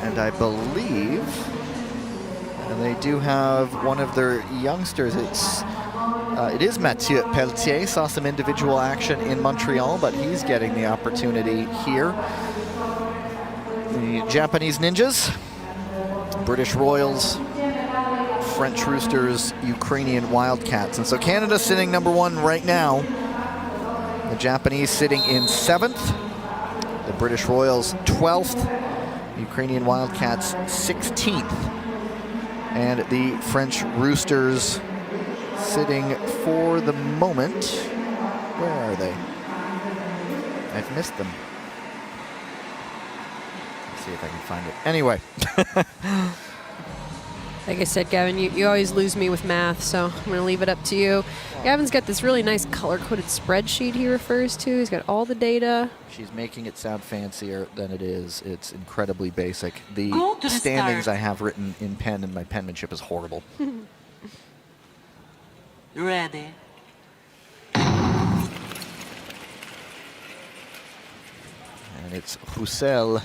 And I believe they do have one of their youngsters. It is Mathieu Pelletier. Saw some individual action in Montreal, but he's getting the opportunity here. The Japanese Ninjas, British Royals, French Roosters, Ukrainian Wildcats. And so Canada sitting number 1 right now. The Japanese sitting in 7th. The British Royals 12th. Ukrainian Wildcats 16th. And the French Roosters sitting for the moment. Where are they? I've missed them. Let's see if I can find it. Anyway. Like I said, Gavin, you always lose me with math, so I'm going to leave it up to you. Gavin's got this really nice color-coded spreadsheet he refers to. He's got all the data. She's making it sound fancier than it is. It's incredibly basic. The standings I have written in pen, and my penmanship is horrible. Ready. And it's Roussel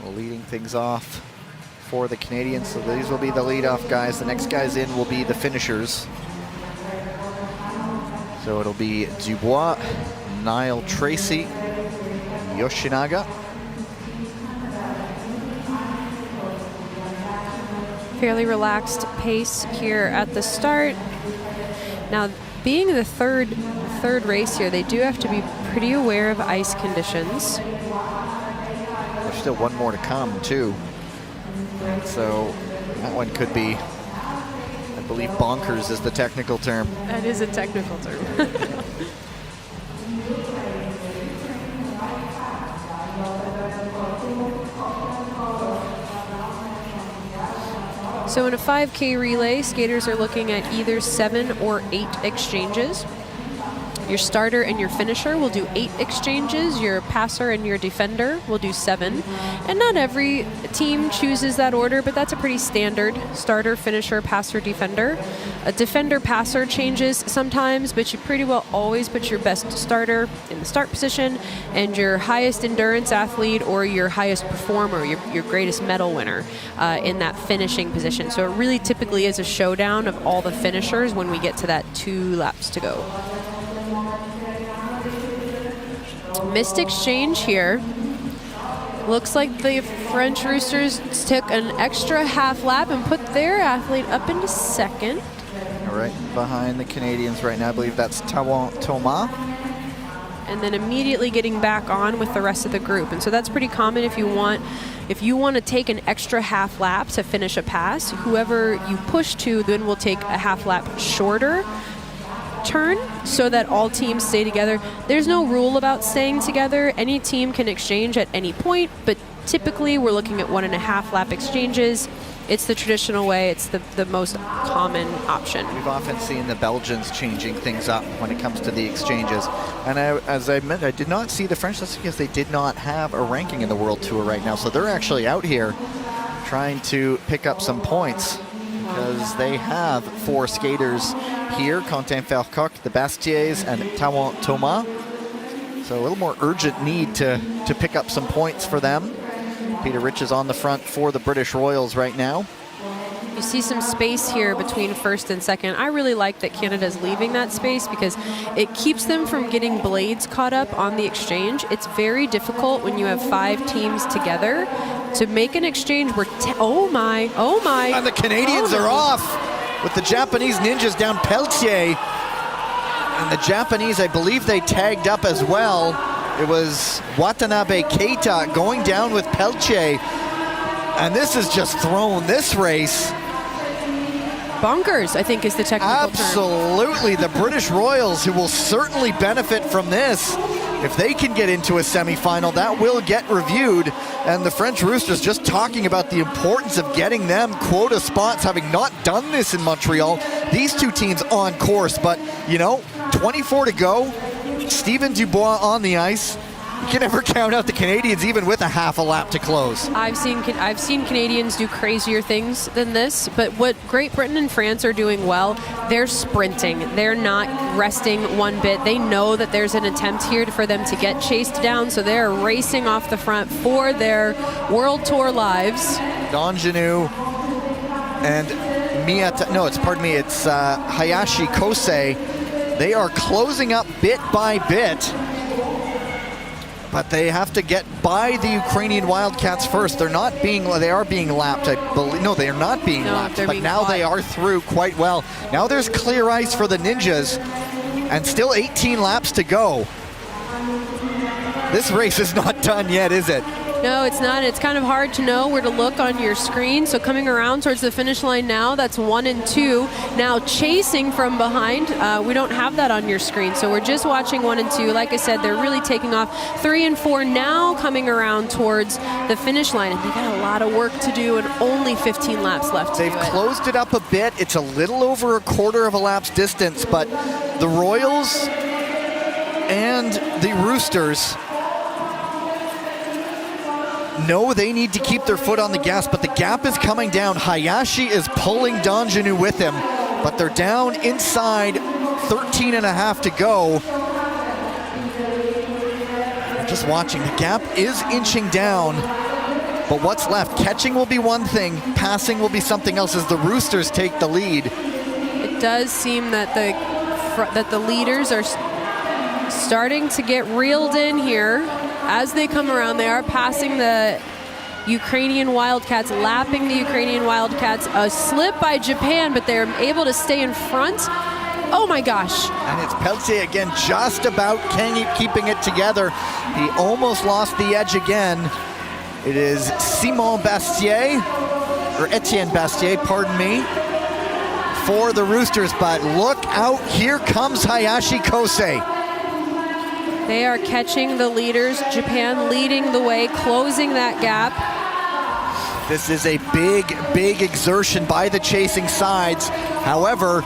leading things off for the Canadians. So these will be the leadoff guys. The next guys in will be the finishers. So it'll be Dubois, Niall Tracy, Yoshinaga. Fairly relaxed pace here at the start. Now, being the third race here, they do have to be pretty aware of ice conditions. There's still one more to come, too. So that one could be, I believe, bonkers is the technical term. That is a technical term. So in a 5K relay, skaters are looking at either 7 or 8 exchanges. Your starter and your finisher will do 8 exchanges. Your passer and your defender will do 7. And not every team chooses that order, but that's a pretty standard starter, finisher, passer, defender. A defender passer changes sometimes, but you pretty well always put your best starter in the start position and your highest endurance athlete or your highest performer, your greatest medal winner in that finishing position. So it really typically is a showdown of all the finishers when we get to that 2 laps to go. Missed exchange here. Looks like the French Roosters took an extra half lap and put their athlete up into second. Right behind the Canadians right now. I believe that's Thomas. And then immediately getting back on with the rest of the group. And so that's pretty common if you want to take an extra half lap to finish a pass. Whoever you push to then will take a half lap shorter turn so that all teams stay together. There's no rule about staying together. Any team can exchange at any point, but typically we're looking at 1.5 lap exchanges. It's the traditional way. It's the most common option. We've often seen the Belgians changing things up when it comes to the exchanges. And as I mentioned, I did not see the French. That's because they did not have a ranking in the World Tour right now. So they're actually out here trying to pick up some points because they have 4 skaters here, Quentin Fercoq, the Bastiers, and Tawan Thomas. So a little more urgent need to pick up some points for them. Peter Rich is on the front for the British Royals right now. You see some space here between first and second. I really like that Canada's leaving that space because it keeps them from getting blades caught up on the exchange. It's very difficult when you have 5 teams together to make an exchange where, oh my. And the Canadians are off with the Japanese Ninjas down Pelletier. And the Japanese, I believe they tagged up as well. It was Watanabe Keita going down with Pelletier. And this has just thrown this race. Bonkers, I think, is the technical term. Absolutely. The British Royals, who will certainly benefit from this. If they can get into a semifinal, that will get reviewed. And the French Roosters just talking about the importance of getting them quota spots, having not done this in Montreal. These 2 teams on course, but, 24 to go. Steven Dubois on the ice. You can never count out the Canadians even with a half a lap to close. I've seen Canadians do crazier things than this, but what Great Britain and France are doing well, they're sprinting. They're not resting one bit. They know that there's an attempt here for them to get chased down, so they're racing off the front for their World Tour lives. Donjanu and it's Hayashi Kosei. They are closing up bit by bit, but they have to get by the Ukrainian Wildcats first. They are being lapped, I believe. No, they are not being lapped, but now they are through quite well. Now there's clear ice for the Ninjas, and still 18 laps to go. This race is not done yet, is it? No, it's not. It's kind of hard to know where to look on your screen. So coming around towards the finish line now, that's 1 and 2. Now chasing from behind, we don't have that on your screen. So we're just watching 1 and 2. Like I said, they're really taking off. 3 and 4 now coming around towards the finish line. And they got a lot of work to do and only 15 laps left. They've closed it up a bit. It's a little over a quarter of a lap's distance, but the Royals and the Roosters know they need to keep their foot on the gas, but the gap is coming down. Hayashi is pulling Donjanu with him, but they're down inside 13 and a half to go. We're just watching. The gap is inching down, but what's left? Catching will be one thing, passing will be something else as the Roosters take the lead. It does seem that the leaders are starting to get reeled in here. As they come around, they are passing the Ukrainian Wildcats, lapping the Ukrainian Wildcats. A slip by Japan, but they're able to stay in front. Oh my gosh. And it's Peltier again, just about keeping it together. He almost lost the edge again. It is Simon Bastier, or Etienne Bastier, pardon me, for the Roosters. But look out, here comes Hayashi Kosei. They are catching the leaders. Japan leading the way, closing that gap. This is a big exertion by the chasing sides. However,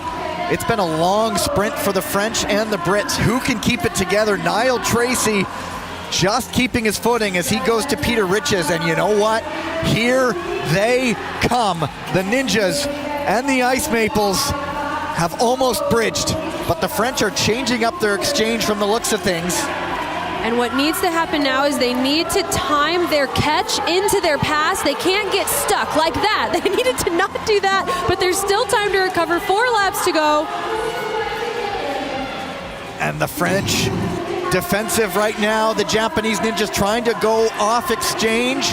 it's been a long sprint for the French and the Brits. Who can keep it together? Niall Tracy just keeping his footing as he goes to Peter Riches. And you know what? Here they come. The Ninjas and the Ice Maples have almost bridged, but the French are changing up their exchange from the looks of things. And what needs to happen now is they need to time their catch into their pass. They can't get stuck like that. They needed to not do that, but there's still time to recover. 4 laps to go. And the French defensive right now. The Japanese Ninjas trying to go off exchange.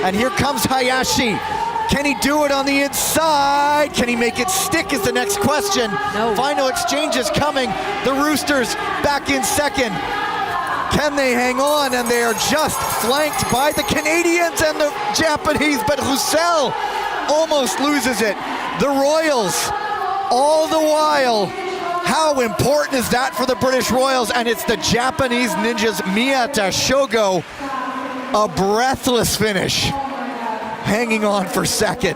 And here comes Hayashi. Can he do it on the inside? Can he make it stick is the next question. No. Final exchange is coming. The Roosters back in second. Can they hang on? And they are just flanked by the Canadians and the Japanese, but Roussel almost loses it. The Royals, all the while, how important is that for the British Royals? And it's the Japanese Ninjas, Miyata Shogo, a breathless finish, hanging on for second.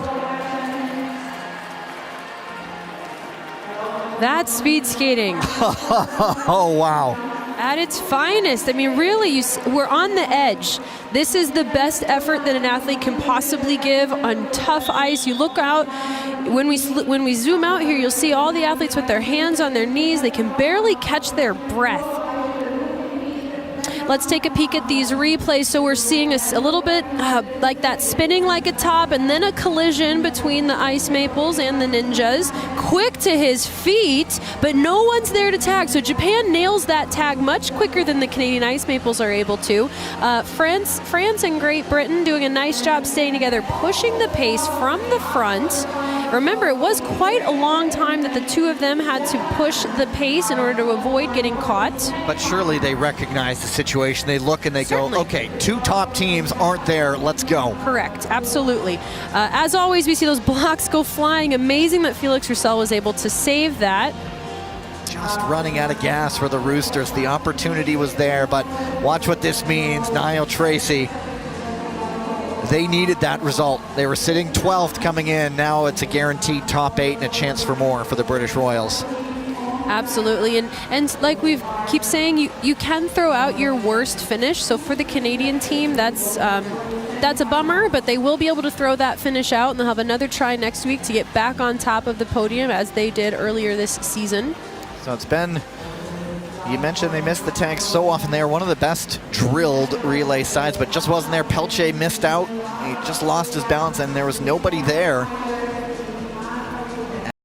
That's speed skating. Oh, wow. At its finest. I mean, really, we're on the edge. This is the best effort that an athlete can possibly give on tough ice. You look out, when we zoom out here, you'll see all the athletes with their hands on their knees. They can barely catch their breath. Let's take a peek at these replays. So we're seeing a little bit like that spinning like a top, and then a collision between the Ice Maples and the Ninjas. Quick to his feet, but no one's there to tag. So Japan nails that tag much quicker than the Canadian Ice Maples are able to. France and Great Britain doing a nice job staying together, pushing the pace from the front. Remember, it was quite a long time that the two of them had to push the pace in order to avoid getting caught. But surely they recognize the situation. They look and they Certainly. go, okay, 2 top teams aren't there, let's go. Correct, absolutely. As always, we see those blocks go flying. Amazing that Felix Roussel was able to save that. Just running out of gas for the Roosters. The opportunity was there, but watch what this means. Niall Tracy, they needed that result. They were sitting 12th coming in. Now it's a guaranteed top 8 and a chance for more for the British Royals. Absolutely, and like we keep saying, you can throw out your worst finish. So for the Canadian team, that's a bummer, but they will be able to throw that finish out, and they'll have another try next week to get back on top of the podium as they did earlier this season. So it's been, you mentioned they missed the tags so often. They are one of the best drilled relay sides, but just wasn't there. Pelche missed out. He just lost his balance, and there was nobody there